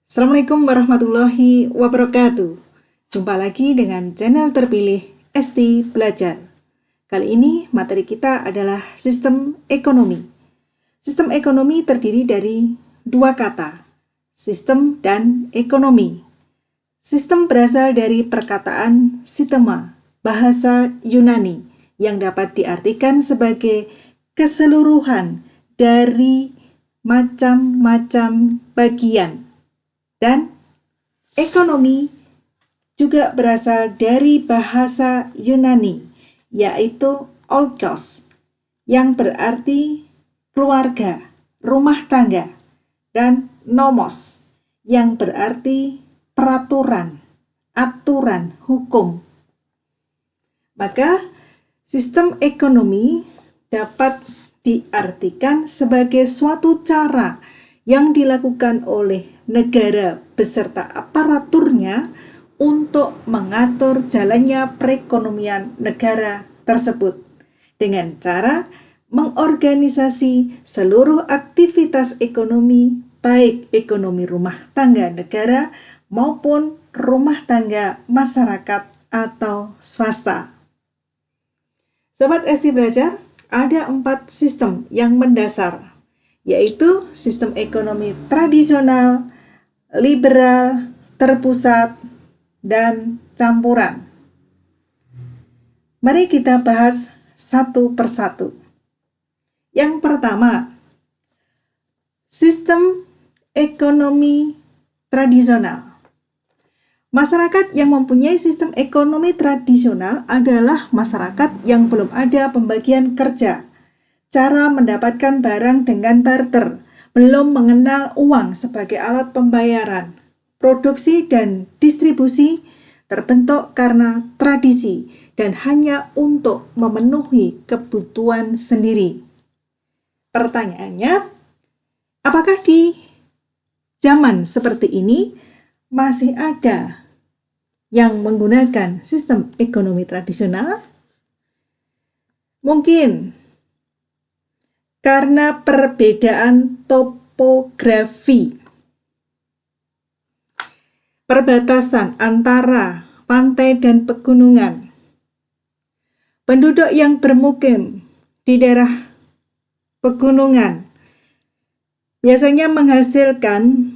Assalamualaikum warahmatullahi wabarakatuh. Jumpa lagi dengan channel terpilih Esti Belajar. Kali ini materi kita adalah sistem ekonomi. Sistem ekonomi terdiri dari dua kata, sistem dan ekonomi. Sistem berasal dari perkataan sistema, bahasa Yunani, yang dapat diartikan sebagai keseluruhan dari macam-macam bagian. Dan ekonomi juga berasal dari bahasa Yunani, yaitu oikos, yang berarti keluarga, rumah tangga, dan nomos, yang berarti peraturan, aturan, hukum. Maka, sistem ekonomi dapat diartikan sebagai suatu cara yang dilakukan oleh negara beserta aparaturnya untuk mengatur jalannya perekonomian negara tersebut dengan cara mengorganisasi seluruh aktivitas ekonomi, baik ekonomi rumah tangga negara maupun rumah tangga masyarakat atau swasta. Sobat Esti Belajar, ada 4 sistem yang mendasar, yaitu sistem ekonomi tradisional, liberal, terpusat, dan campuran. Mari kita bahas satu persatu. Yang pertama, sistem ekonomi tradisional. Masyarakat yang mempunyai sistem ekonomi tradisional adalah masyarakat yang belum ada pembagian kerja, cara mendapatkan barang dengan barter, belum mengenal uang sebagai alat pembayaran. Produksi dan distribusi terbentuk karena tradisi dan hanya untuk memenuhi kebutuhan sendiri. Pertanyaannya, apakah di zaman seperti ini masih ada yang menggunakan sistem ekonomi tradisional? Mungkin karena perbedaan topografi, perbatasan antara pantai dan pegunungan. Penduduk yang bermukim di daerah pegunungan biasanya menghasilkan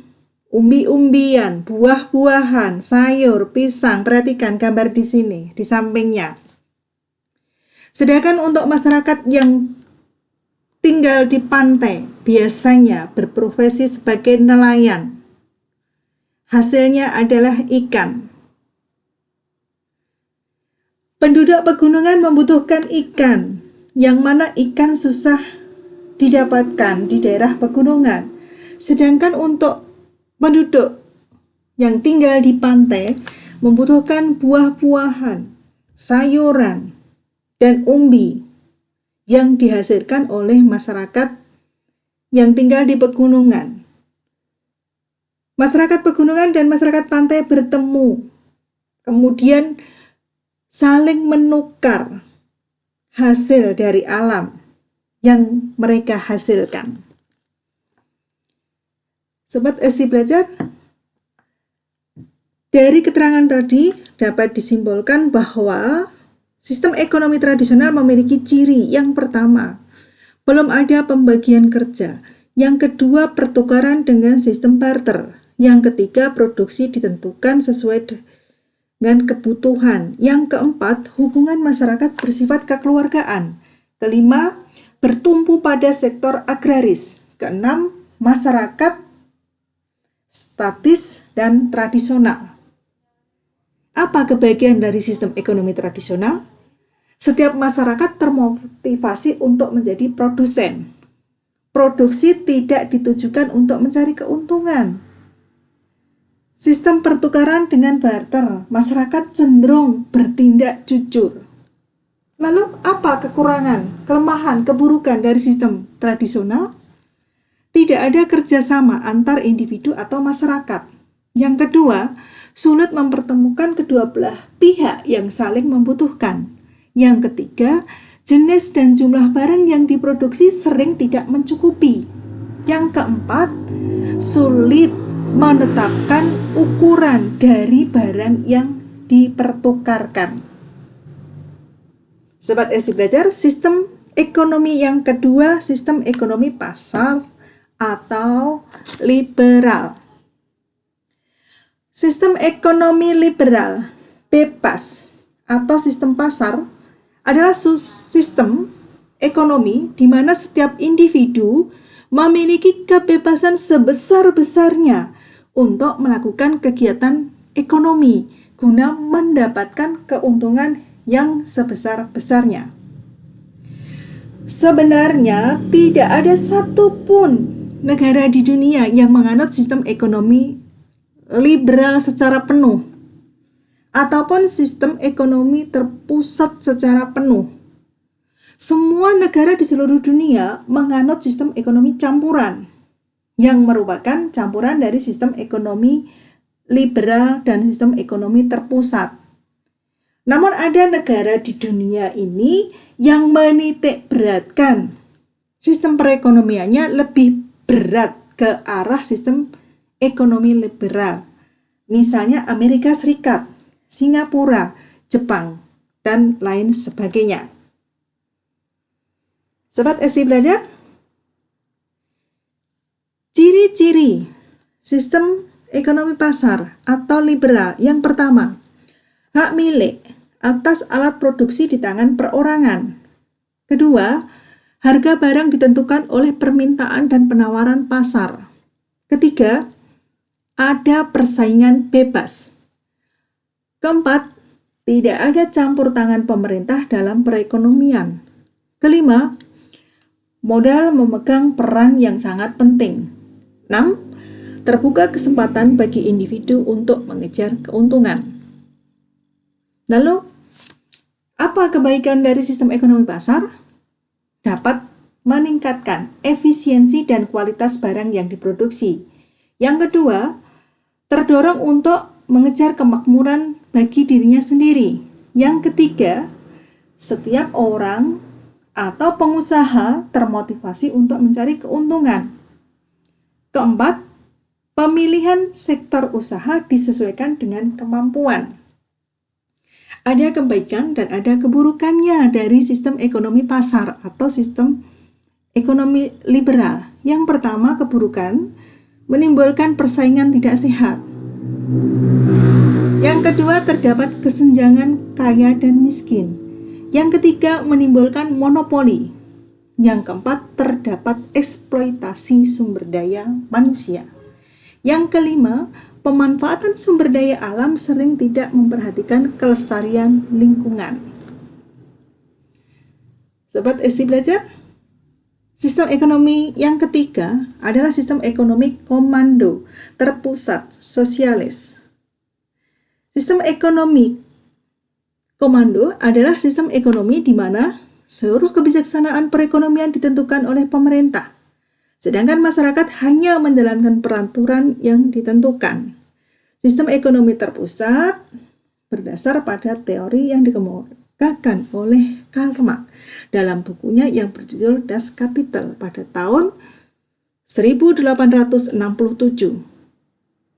umbi-umbian, buah-buahan, sayur, pisang. Perhatikan gambar di sini, di sampingnya. Sedangkan untuk masyarakat yang tinggal di pantai biasanya berprofesi sebagai nelayan. Hasilnya adalah ikan. Penduduk pegunungan membutuhkan ikan, yang mana ikan susah didapatkan di daerah pegunungan. Sedangkan untuk penduduk yang tinggal di pantai membutuhkan buah-buahan, sayuran, dan umbi yang dihasilkan oleh masyarakat yang tinggal di pegunungan. Masyarakat pegunungan dan masyarakat pantai bertemu, kemudian saling menukar hasil dari alam yang mereka hasilkan. Sobat Esti Belajar, dari keterangan tadi dapat disimbolkan bahwa sistem ekonomi tradisional memiliki ciri yang pertama, belum ada pembagian kerja. Yang kedua, pertukaran dengan sistem barter. Yang ketiga, produksi ditentukan sesuai dengan kebutuhan. Yang keempat, hubungan masyarakat bersifat kekeluargaan. Kelima, bertumpu pada sektor agraris. Keenam, masyarakat statis dan tradisional. Apa kebahagiaan dari sistem ekonomi tradisional? Setiap masyarakat termotivasi untuk menjadi produsen. Produksi tidak ditujukan untuk mencari keuntungan. Sistem pertukaran dengan barter, masyarakat cenderung bertindak jujur. Lalu apa kekurangan, kelemahan, keburukan dari sistem tradisional? Tidak ada kerjasama antar individu atau masyarakat. Yang kedua, sulit mempertemukan kedua belah pihak yang saling membutuhkan. Yang ketiga, jenis dan jumlah barang yang diproduksi sering tidak mencukupi. Yang keempat, sulit menetapkan ukuran dari barang yang dipertukarkan. Sobat SD Belajar, sistem ekonomi yang kedua, sistem ekonomi pasar atau liberal. Sistem ekonomi liberal, bebas, atau sistem pasar adalah sistem ekonomi di mana setiap individu memiliki kebebasan sebesar-besarnya untuk melakukan kegiatan ekonomi guna mendapatkan keuntungan yang sebesar-besarnya. Sebenarnya tidak ada satupun negara di dunia yang menganut sistem ekonomi liberal secara penuh ataupun sistem ekonomi terpusat secara penuh. Semua negara di seluruh dunia menganut sistem ekonomi campuran yang merupakan campuran dari sistem ekonomi liberal dan sistem ekonomi terpusat. Namun ada negara di dunia ini yang menitik beratkan sistem perekonomiannya lebih berat ke arah sistem ekonomi liberal. Misalnya Amerika Serikat, Singapura, Jepang, dan lain sebagainya. Sobat SD Belajar, ciri-ciri sistem ekonomi pasar atau liberal yang pertama, hak milik atas alat produksi di tangan perorangan. Kedua, harga barang ditentukan oleh permintaan dan penawaran pasar. Ketiga, ada persaingan bebas. Keempat, tidak ada campur tangan pemerintah dalam perekonomian. Kelima, modal memegang peran yang sangat penting. 6. Terbuka kesempatan bagi individu untuk mengejar keuntungan. Lalu, apa kebaikan dari sistem ekonomi pasar? Dapat meningkatkan efisiensi dan kualitas barang yang diproduksi. Yang kedua, terdorong untuk mengejar kemakmuran bagi dirinya sendiri. Yang ketiga, setiap orang atau pengusaha termotivasi untuk mencari keuntungan. Keempat, pemilihan sektor usaha disesuaikan dengan kemampuan. Ada kebaikan dan ada keburukannya dari sistem ekonomi pasar atau sistem ekonomi liberal. Yang pertama, keburukan menimbulkan persaingan tidak sehat. Yang kedua, terdapat kesenjangan kaya dan miskin. Yang ketiga, menimbulkan monopoli. Yang keempat, terdapat eksploitasi sumber daya manusia. Yang kelima, pemanfaatan sumber daya alam sering tidak memperhatikan kelestarian lingkungan. Sobat SD Belajar, sistem ekonomi yang ketiga adalah sistem ekonomi komando, terpusat, sosialis. Sistem ekonomi komando adalah sistem ekonomi di mana seluruh kebijaksanaan perekonomian ditentukan oleh pemerintah, sedangkan masyarakat hanya menjalankan peraturan yang ditentukan. Sistem ekonomi terpusat berdasar pada teori yang dikemukakan oleh Karl Marx dalam bukunya yang berjudul Das Kapital pada tahun 1867.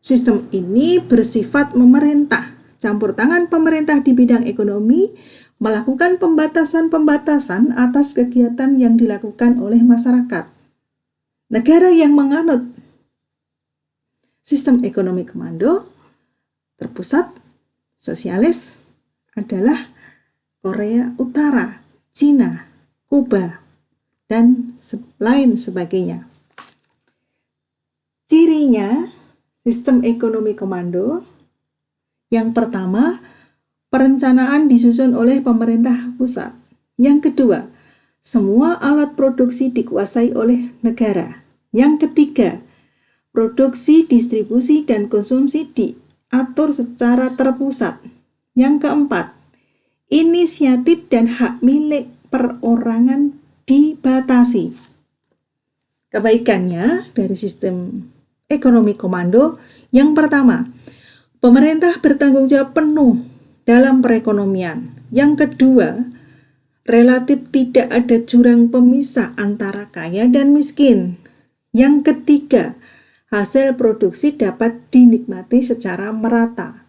Sistem ini bersifat memerintah, campur tangan pemerintah di bidang ekonomi, melakukan pembatasan-pembatasan atas kegiatan yang dilakukan oleh masyarakat. Negara yang menganut sistem ekonomi komando, terpusat, sosialis adalah Korea Utara, Cina, Kuba, dan lain sebagainya. Cirinya sistem ekonomi komando, yang pertama, perencanaan disusun oleh pemerintah pusat. Yang kedua, semua alat produksi dikuasai oleh negara. Yang ketiga, produksi, distribusi, dan konsumsi diatur secara terpusat. Yang keempat, inisiatif dan hak milik perorangan dibatasi. Kebaikannya dari sistem ekonomi komando, yang pertama, pemerintah bertanggung jawab penuh dalam perekonomian. Yang kedua, relatif tidak ada jurang pemisah antara kaya dan miskin. Yang ketiga, hasil produksi dapat dinikmati secara merata.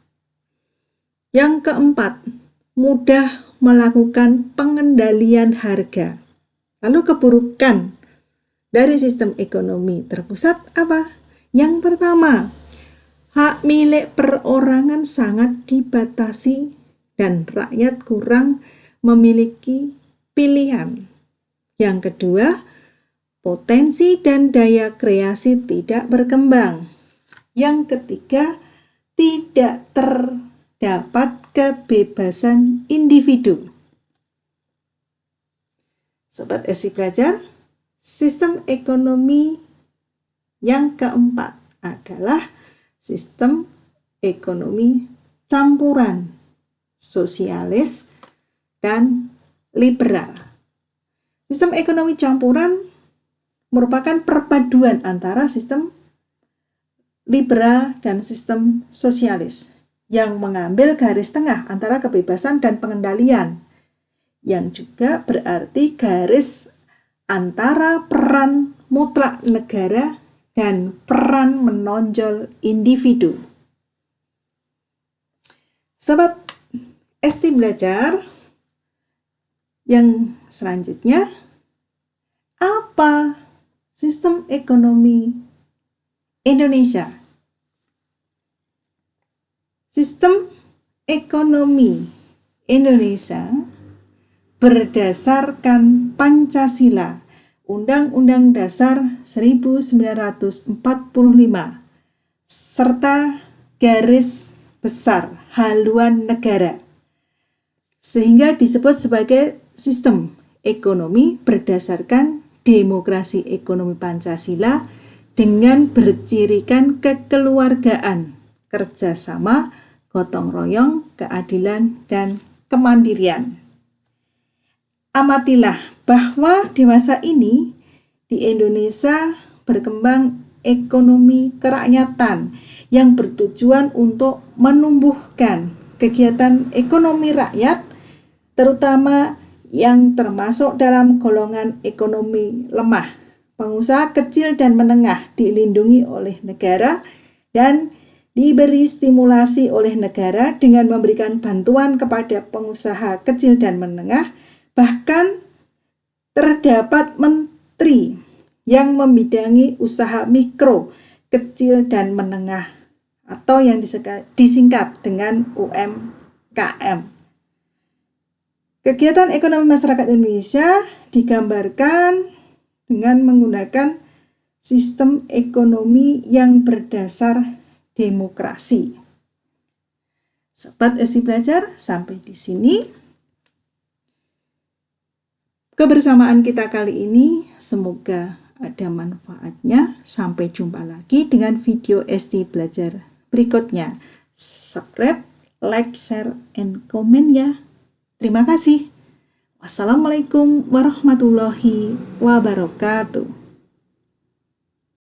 Yang keempat, mudah melakukan pengendalian harga. Lalu keburukan dari sistem ekonomi terpusat apa? Yang pertama, hak milik perorangan sangat dibatasi dan rakyat kurang memiliki pilihan. Yang kedua, potensi dan daya kreasi tidak berkembang. Yang ketiga, tidak terdapat kebebasan individu. Sobat SI Belajar, sistem ekonomi yang keempat adalah sistem ekonomi campuran, sosialis, dan liberal. Sistem ekonomi campuran merupakan perpaduan antara sistem liberal dan sistem sosialis yang mengambil garis tengah antara kebebasan dan pengendalian, yang juga berarti garis antara peran mutlak negara dan peran menonjol individu. Sobat ST Belajar, yang selanjutnya, apa sistem ekonomi Indonesia? Sistem ekonomi Indonesia berdasarkan Pancasila, Undang-Undang Dasar 1945, serta garis besar haluan negara, sehingga disebut sebagai sistem ekonomi berdasarkan demokrasi ekonomi Pancasila dengan bercirikan kekeluargaan, kerjasama, gotong royong, keadilan, dan kemandirian. Amatilah bahwa di masa ini di Indonesia berkembang ekonomi kerakyatan yang bertujuan untuk menumbuhkan kegiatan ekonomi rakyat, terutama yang termasuk dalam golongan ekonomi lemah. Pengusaha kecil dan menengah dilindungi oleh negara dan diberi stimulasi oleh negara dengan memberikan bantuan kepada pengusaha kecil dan menengah. Bahkan terdapat menteri yang membidangi usaha mikro, kecil, dan menengah atau yang disingkat dengan UMKM. Kegiatan ekonomi masyarakat Indonesia digambarkan dengan menggunakan sistem ekonomi yang berdasar demokrasi. Sobat SI Belajar, sampai di sini kebersamaan kita kali ini, semoga ada manfaatnya. Sampai jumpa lagi dengan video ST Belajar berikutnya. Subscribe, like, share, and comment ya. Terima kasih. Wassalamualaikum warahmatullahi wabarakatuh.